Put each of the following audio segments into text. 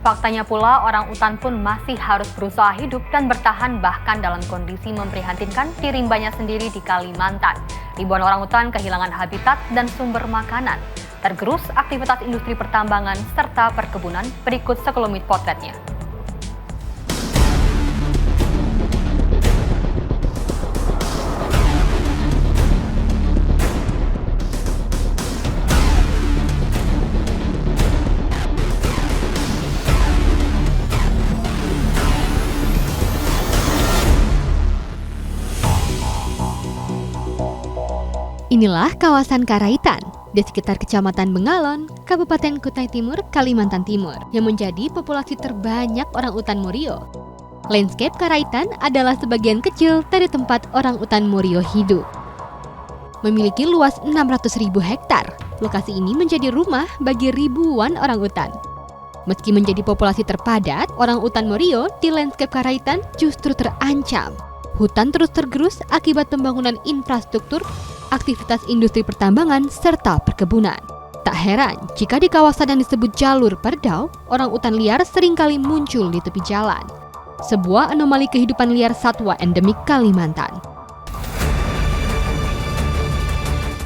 Faktanya pula, orang utan pun masih harus berusaha hidup dan bertahan bahkan dalam kondisi memprihatinkan di rimbanya sendiri di Kalimantan. Ribuan orang utan kehilangan habitat dan sumber makanan. Tergerus aktivitas industri pertambangan serta perkebunan. Berikut sekelumit potretnya. Inilah kawasan Karaitan di sekitar Kecamatan Bengalon, Kabupaten Kutai Timur, Kalimantan Timur, yang menjadi populasi terbanyak orang utan Morio. Landscape Karaitan adalah sebagian kecil dari tempat orang utan Morio hidup. Memiliki luas 600.000 hektar, lokasi ini menjadi rumah bagi ribuan orang utan. Meski menjadi populasi terpadat, orang utan Morio di landscape Karaitan justru terancam. Hutan terus tergerus akibat pembangunan infrastruktur, aktivitas industri pertambangan, serta perkebunan. Tak heran jika di kawasan yang disebut jalur Perdau, orang utan liar seringkali muncul di tepi jalan. Sebuah anomali kehidupan liar satwa endemik Kalimantan.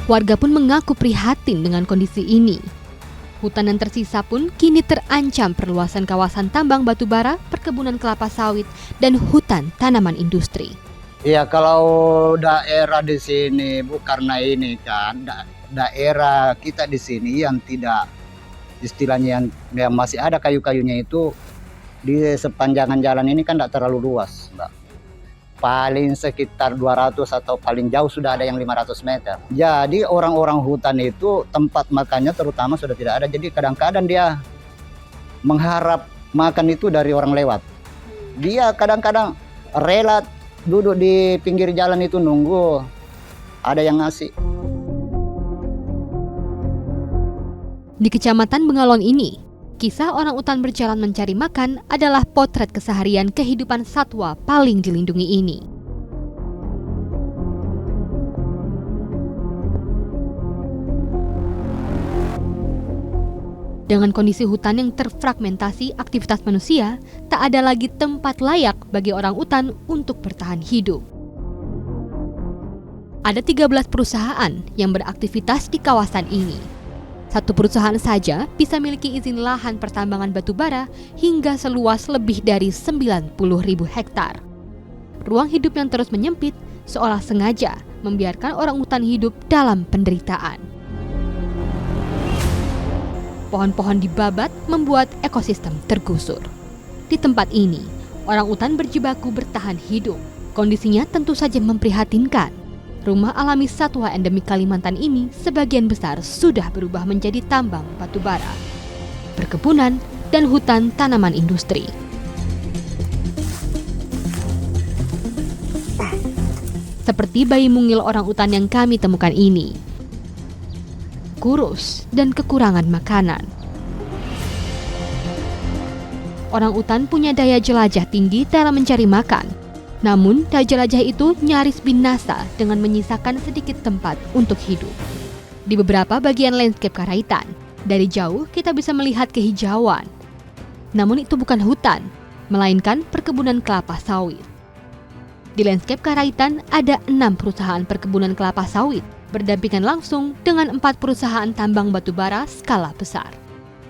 Warga pun mengaku prihatin dengan kondisi ini. Hutan yang tersisa pun kini terancam perluasan kawasan tambang batu bara, perkebunan kelapa sawit, dan hutan tanaman industri. Iya, kalau daerah di sini, Bu, karena ini kan daerah kita di sini yang tidak, istilahnya yang masih ada kayu-kayunya itu di sepanjangan jalan ini kan tidak terlalu luas, Mbak. Paling sekitar 200 atau paling jauh sudah ada yang 500 meter. Jadi orang-orang hutan itu tempat makannya terutama sudah tidak ada. Jadi kadang-kadang dia mengharap makan itu dari orang lewat. Dia kadang-kadang rela duduk di pinggir jalan itu nunggu ada yang ngasih. Di Kecamatan Bengalon ini, kisah orang utan berjalan mencari makan adalah potret keseharian kehidupan satwa paling dilindungi ini. Dengan kondisi hutan yang terfragmentasi aktivitas manusia, tak ada lagi tempat layak bagi orang utan untuk bertahan hidup. Ada 13 perusahaan yang beraktivitas di kawasan ini. Satu perusahaan saja bisa miliki izin lahan pertambangan batu bara hingga seluas lebih dari 90.000 hektar. Ruang hidup yang terus menyempit seolah sengaja membiarkan orang utan hidup dalam penderitaan. Pohon-pohon dibabat membuat ekosistem tergusur. Di tempat ini, orang utan berjibaku bertahan hidup. Kondisinya tentu saja memprihatinkan. Rumah alami satwa endemik Kalimantan ini sebagian besar sudah berubah menjadi tambang batu bara, perkebunan, dan hutan tanaman industri. Seperti bayi mungil orang utan yang kami temukan ini, kurus dan kekurangan makanan. Orang utan punya daya jelajah tinggi dalam mencari makan. Namun, daya jelajah itu nyaris binasa dengan menyisakan sedikit tempat untuk hidup. Di beberapa bagian landscape Karaitan, dari jauh kita bisa melihat kehijauan. Namun itu bukan hutan, melainkan perkebunan kelapa sawit. Di landscape Karaitan ada 6 perusahaan perkebunan kelapa sawit, berdampingan langsung dengan 4 perusahaan tambang batu bara skala besar.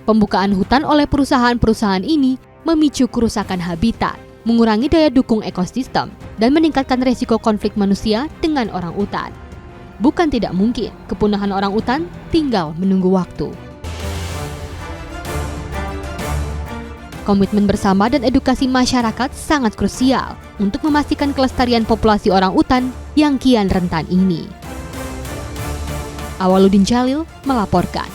Pembukaan hutan oleh perusahaan-perusahaan ini memicu kerusakan habitat, mengurangi daya dukung ekosistem, dan meningkatkan resiko konflik manusia dengan orang utan. Bukan tidak mungkin, kepunahan orang utan tinggal menunggu waktu. Komitmen bersama dan edukasi masyarakat sangat krusial untuk memastikan kelestarian populasi orang utan yang kian rentan ini. Awaludin Jalil melaporkan.